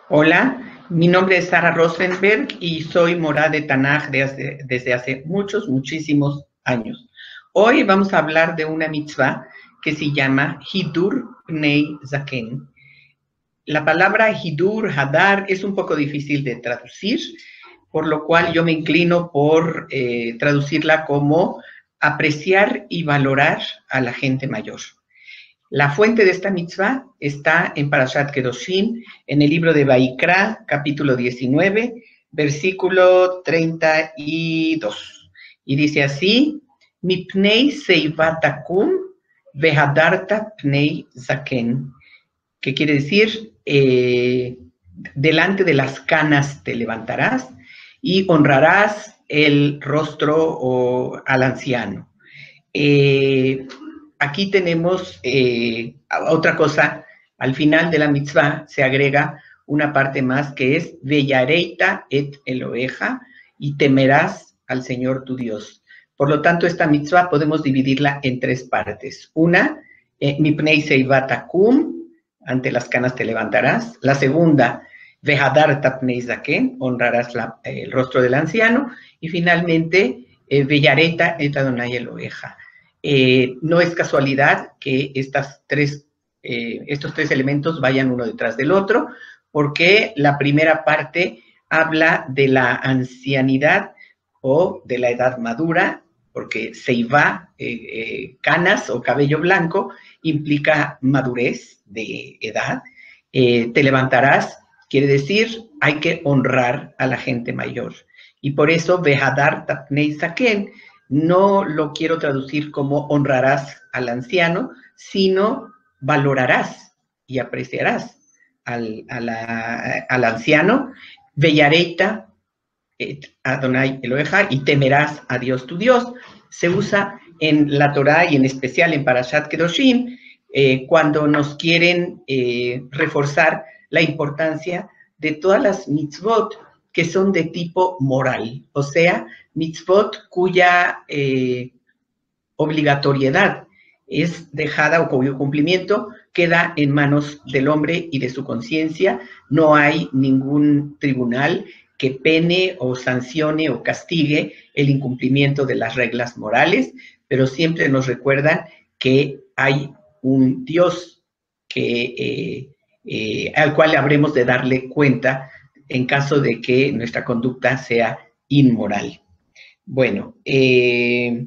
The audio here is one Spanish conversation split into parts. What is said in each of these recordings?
Hola, mi nombre es Sara Rosenberg y soy Morá de Tanaj desde hace muchísimos años. Hoy vamos a hablar de una mitzvah que se llama Hidur Pnei Zaken. La palabra Hidur, Hadar, es un poco difícil de traducir, por lo cual yo me inclino por traducirla como apreciar y valorar a la gente mayor. La fuente de esta mitzvah está en Parashat Kedoshim, en el libro de Vaikra, capítulo 19, versículo 32. Y dice así: Mipnei seivatakum vehadarta pnei zaken. ¿Qué quiere decir? Delante de las canas te levantarás y honrarás el rostro al anciano. Aquí tenemos otra cosa. Al final de la mitzvah se agrega una parte más que es Veyareita et Eloheja, y temerás al Señor tu Dios. Por lo tanto, esta mitzvah podemos dividirla en tres partes. Una, Mipnei seivatakum, ante las canas te levantarás. La segunda, Vehadarta pnei zaken, honrarás el rostro del anciano. Y finalmente, Veyareta et Adonai Eloheja. No es casualidad que estos tres elementos vayan uno detrás del otro, porque la primera parte habla de la ancianidad o de la edad madura, porque seivá, canas o cabello blanco, implica madurez de edad. Te levantarás, quiere decir, hay que honrar a la gente mayor. Y por eso, Vehadarta pnei zaken, no lo quiero traducir como honrarás al anciano, sino valorarás y apreciarás al anciano. Veyareita Adonai Eloheja, y temerás a Dios tu Dios. Se usa en la Torá y en especial en Parashat Kedoshim cuando nos quieren reforzar la importancia de todas las mitzvot que son de tipo moral, o sea, mitzvot cuya obligatoriedad es dejada o cuyo cumplimiento queda en manos del hombre y de su conciencia. No hay ningún tribunal que pene o sancione o castigue el incumplimiento de las reglas morales, pero siempre nos recuerdan que hay un Dios al cual habremos de darle cuenta en caso de que nuestra conducta sea inmoral. Bueno, ¿qué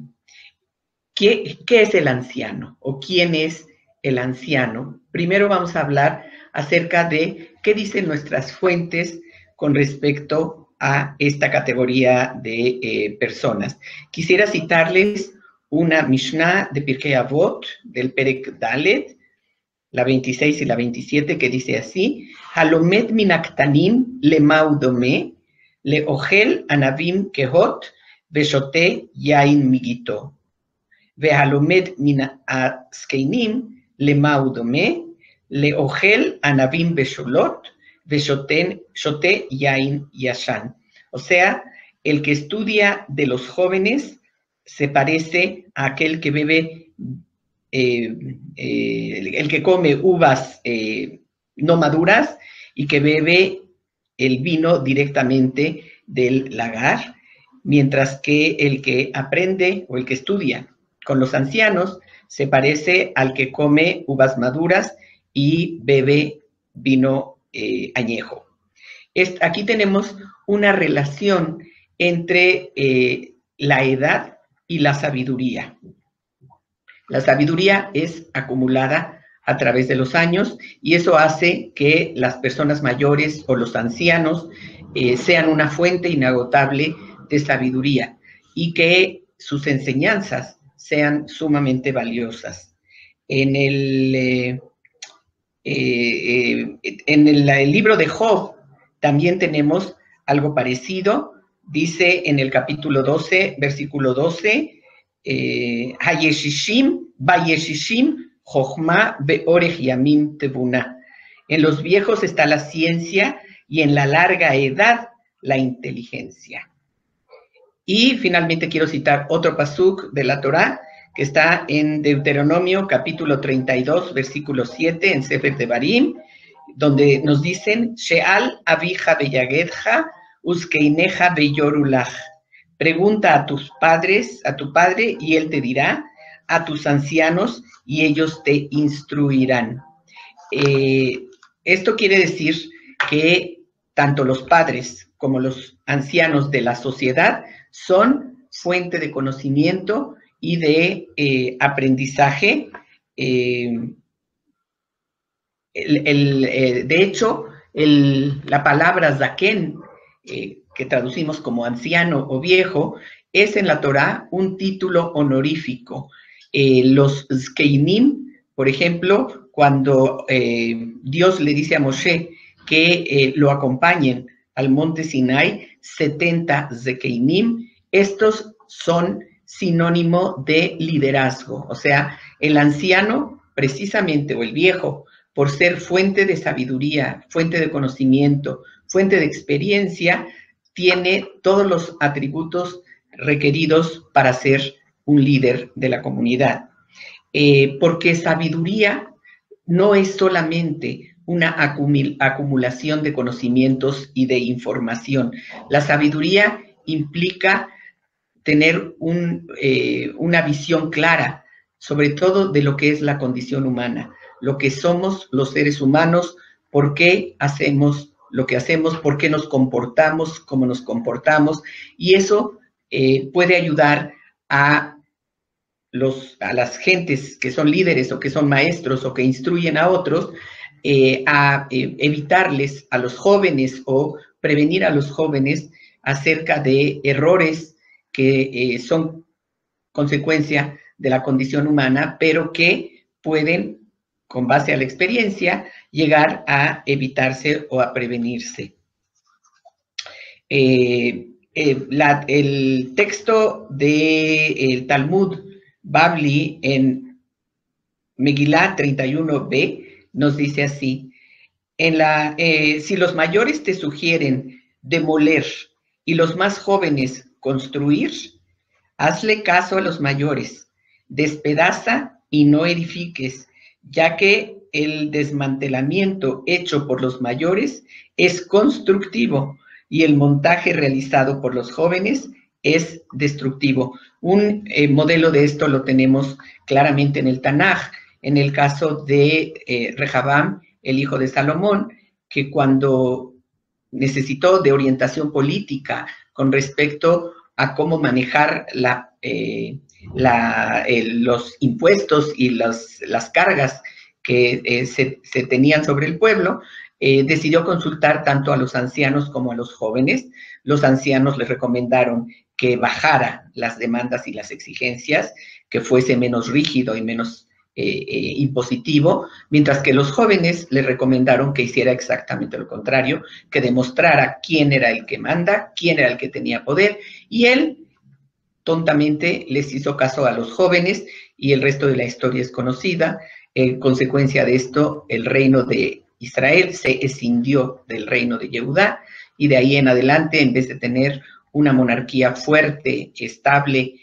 es el anciano? ¿O quién es el anciano? Primero vamos a hablar acerca de qué dicen nuestras fuentes con respecto a esta categoría de personas. Quisiera citarles una Mishnah de Pirkei Avot, del Perek Dalet, la 26 y la 27, que dice así: Halomet minaktanim lemau dome, leochel anavim kehot, veshote yain migito. Vehalomet min askeinim lemau dome, leochel anavim besholot, veshote yain yashan. O sea, el que estudia de los jóvenes se parece a aquel que bebe el que come uvas no maduras y que bebe el vino directamente del lagar, mientras que el que aprende o el que estudia con los ancianos se parece al que come uvas maduras y bebe vino añejo. Aquí tenemos una relación entre la edad y la sabiduría. La sabiduría es acumulada a través de los años y eso hace que las personas mayores o los ancianos sean una fuente inagotable de sabiduría y que sus enseñanzas sean sumamente valiosas. En el libro de Job también tenemos algo parecido. Dice en el capítulo 12, versículo 12, Hayeshishim, Bayeshishim, Jochma, Beorech Yamim Tebuna. En los viejos está la ciencia y en la larga edad la inteligencia. Y finalmente quiero citar otro pasuk de la Torá que está en Deuteronomio capítulo 32, versículo 7, en Sefer Devarim. donde nos dicen, Sheal avija beyagedja, uskeineja beyorulaj. Pregunta a tus padres, a tu padre, y él te dirá, a tus ancianos, y ellos te instruirán. Esto quiere decir que tanto los padres como los ancianos de la sociedad son fuente de conocimiento y de aprendizaje. De hecho, la palabra zaken, que traducimos como anciano o viejo, es en la Torá un título honorífico. Los zkeinim, por ejemplo, cuando Dios le dice a Moshe que lo acompañen al monte Sinai, 70 zkeinim, estos son sinónimo de liderazgo. O sea, el anciano, precisamente, o el viejo, por ser fuente de sabiduría, fuente de conocimiento, fuente de experiencia, tiene todos los atributos requeridos para ser un líder de la comunidad. Porque sabiduría no es solamente una acumulación de conocimientos y de información. La sabiduría implica tener una visión clara, sobre todo de lo que es la condición humana, lo que somos los seres humanos, por qué hacemos lo que hacemos, por qué nos comportamos, cómo nos comportamos, y eso puede ayudar a las gentes que son líderes o que son maestros o que instruyen a otros, a evitarles a los jóvenes o prevenir a los jóvenes acerca de errores que son consecuencia de la condición humana, pero que pueden, con base a la experiencia, llegar a evitarse o a prevenirse. El texto del Talmud Babli en Megilá 31b nos dice así, si los mayores te sugieren demoler y los más jóvenes construir, hazle caso a los mayores, despedaza y no edifiques, ya que el desmantelamiento hecho por los mayores es constructivo y el montaje realizado por los jóvenes es destructivo. Un modelo de esto lo tenemos claramente en el Tanaj, en el caso de Rehabam, el hijo de Salomón, que cuando necesitó de orientación política con respecto a cómo manejar los impuestos y las cargas que se tenían sobre el pueblo, decidió consultar tanto a los ancianos como a los jóvenes. Los ancianos le recomendaron que bajara las demandas y las exigencias, que fuese menos rígido y menos impositivo, mientras que los jóvenes le recomendaron que hiciera exactamente lo contrario, que demostrara quién era el que manda, quién era el que tenía poder, y él tontamente les hizo caso a los jóvenes y el resto de la historia es conocida. En consecuencia de esto, el reino de Israel se escindió del reino de Yehudá y de ahí en adelante, en vez de tener una monarquía fuerte, estable,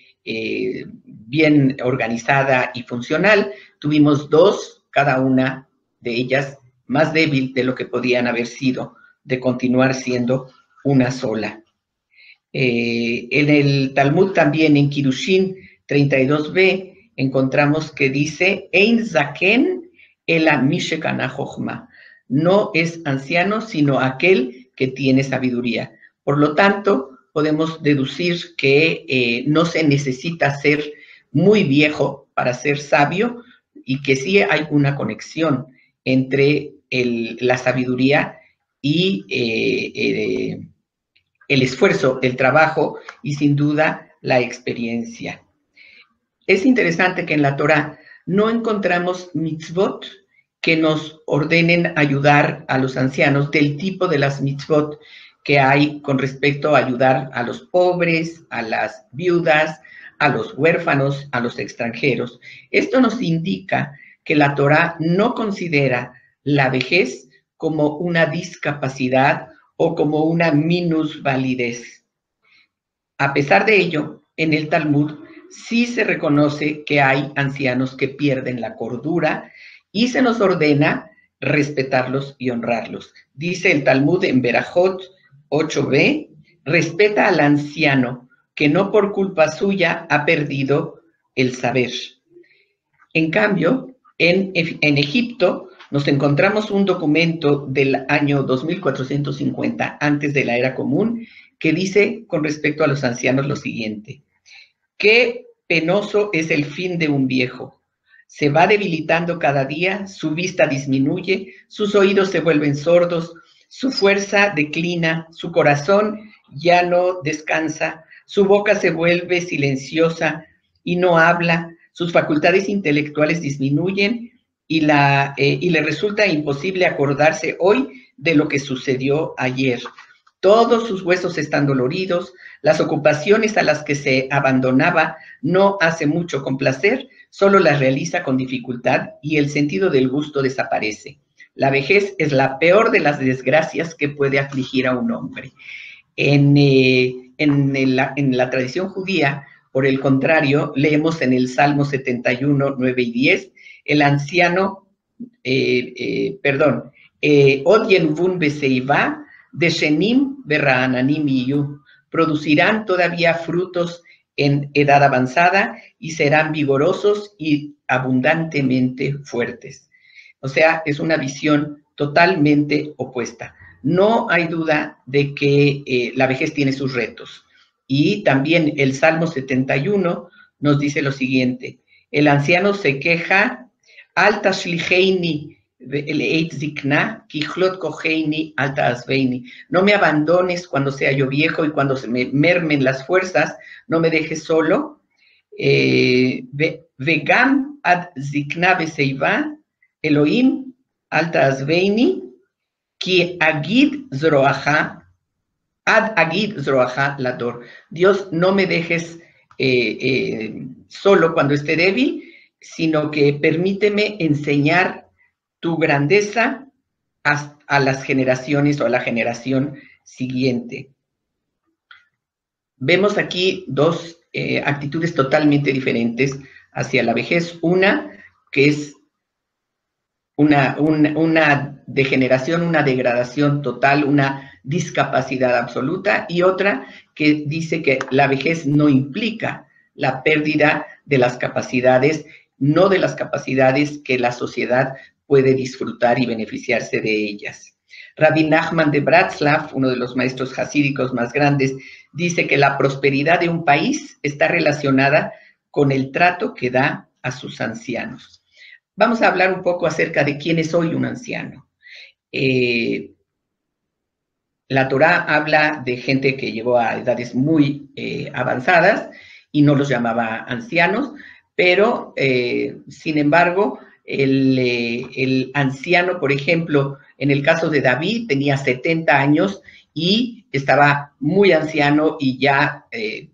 bien organizada y funcional, tuvimos dos, cada una de ellas más débil de lo que podían haber sido, de continuar siendo una sola. En el Talmud también, en Kirushin 32b, encontramos que dice, Ein zaken ela mishekana chochma. No es anciano, sino aquel que tiene sabiduría. Por lo tanto, podemos deducir que no se necesita ser muy viejo para ser sabio y que sí hay una conexión entre la sabiduría y el esfuerzo, el trabajo y sin duda la experiencia. Es interesante que en la Torá no encontramos mitzvot que nos ordenen ayudar a los ancianos del tipo de las mitzvot que hay con respecto a ayudar a los pobres, a las viudas, a los huérfanos, a los extranjeros. Esto nos indica que la Torá no considera la vejez como una discapacidad o como una minusvalidez. A pesar de ello, en el Talmud sí se reconoce que hay ancianos que pierden la cordura y se nos ordena respetarlos y honrarlos. Dice el Talmud en Berajot 8b, respeta al anciano, que no por culpa suya ha perdido el saber. En cambio, en Egipto nos encontramos un documento del año 2450, antes de la era común, que dice con respecto a los ancianos lo siguiente: qué penoso es el fin de un viejo. Se va debilitando cada día, su vista disminuye, sus oídos se vuelven sordos, su fuerza declina, su corazón ya no descansa, su boca se vuelve silenciosa y no habla, sus facultades intelectuales disminuyen y le resulta imposible acordarse hoy de lo que sucedió ayer. Todos sus huesos están doloridos, las ocupaciones a las que se abandonaba no hace mucho con placer, solo las realiza con dificultad y el sentido del gusto desaparece. La vejez es la peor de las desgracias que puede afligir a un hombre. En la tradición judía, por el contrario, leemos en el Salmo 71, 9 y 10, el anciano, Od yenvun beseiva, de shenim berra'ananim iyu, producirán todavía frutos en edad avanzada y serán vigorosos y abundantemente fuertes. O sea, es una visión totalmente opuesta. No hay duda de que la vejez tiene sus retos. Y también el Salmo 71 nos dice lo siguiente: el anciano se queja, al tashlicheini leit zikna, kichlot koheini al ta'azveini. No me abandones cuando sea yo viejo y cuando se me mermen las fuerzas, no me dejes solo. Vegam ad zikna beseiva, Elohim al ta'azveini, ki agid zroaja, ad agid zroaja lador. Dios, no me dejes solo cuando esté débil, sino que permíteme enseñar tu grandeza a las generaciones o a la generación siguiente. Vemos aquí dos actitudes totalmente diferentes hacia la vejez. Una que es una degeneración, una degradación total, una discapacidad absoluta, y otra que dice que la vejez no implica la pérdida de las capacidades, no de las capacidades que la sociedad puede disfrutar y beneficiarse de ellas. Rabbi Nachman de Bratslav, uno de los maestros hasídicos más grandes, dice que la prosperidad de un país está relacionada con el trato que da a sus ancianos. Vamos a hablar un poco acerca de quién es hoy un anciano. La Torá habla de gente que llegó a edades muy avanzadas y no los llamaba ancianos, pero, sin embargo, el anciano, por ejemplo, en el caso de David, tenía 70 años y estaba muy anciano y ya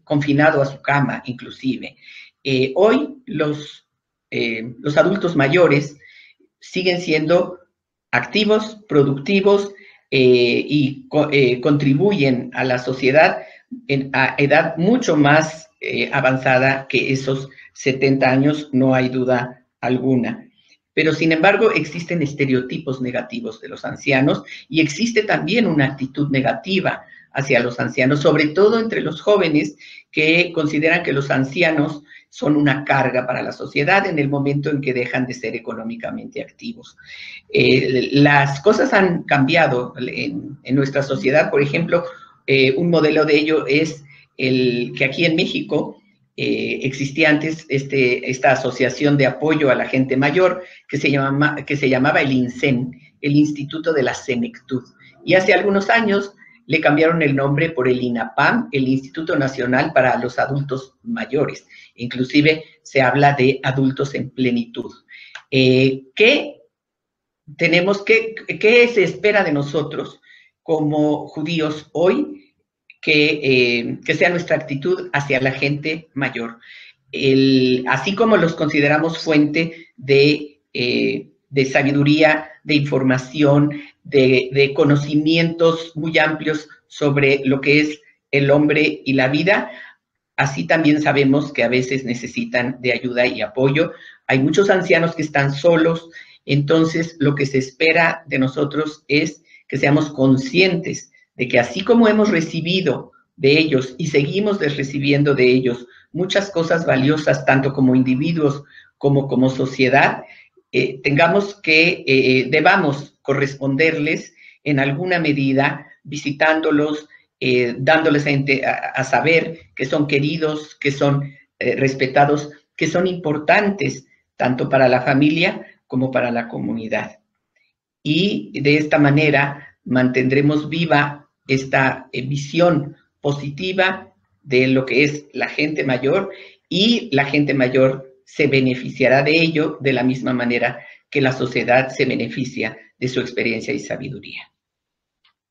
confinado a su cama, inclusive. Hoy los adultos mayores siguen siendo activos, productivos y contribuyen a la sociedad a edad mucho más avanzada que esos 70 años, no hay duda alguna. Pero, sin embargo, existen estereotipos negativos de los ancianos y existe también una actitud negativa hacia los ancianos, sobre todo entre los jóvenes que consideran que los ancianos son una carga para la sociedad en el momento en que dejan de ser económicamente activos. Las cosas han cambiado en nuestra sociedad. Por ejemplo, un modelo de ello es el que aquí en México existía antes esta asociación de apoyo a la gente mayor que se llamaba el INSEN, el Instituto de la Senectud. Y hace algunos años le cambiaron el nombre por el INAPAM, el Instituto Nacional para los Adultos Mayores. Inclusive se habla de adultos en plenitud. ¿Qué se espera de nosotros como judíos hoy? Que sea nuestra actitud hacia la gente mayor. Así como los consideramos fuente de sabiduría, de información, de conocimientos muy amplios sobre lo que es el hombre y la vida, así también sabemos que a veces necesitan de ayuda y apoyo. Hay muchos ancianos que están solos entonces lo que se espera de nosotros es que seamos conscientes de que así como hemos recibido de ellos y seguimos recibiendo de ellos muchas cosas valiosas, tanto como individuos como sociedad, debamos corresponderles en alguna medida, visitándolos, dándoles a saber que son queridos, que son respetados, que son importantes tanto para la familia como para la comunidad. Y de esta manera mantendremos viva esta visión positiva de lo que es la gente mayor, y la gente mayor se beneficiará de ello de la misma manera que la sociedad se beneficia de su experiencia y sabiduría.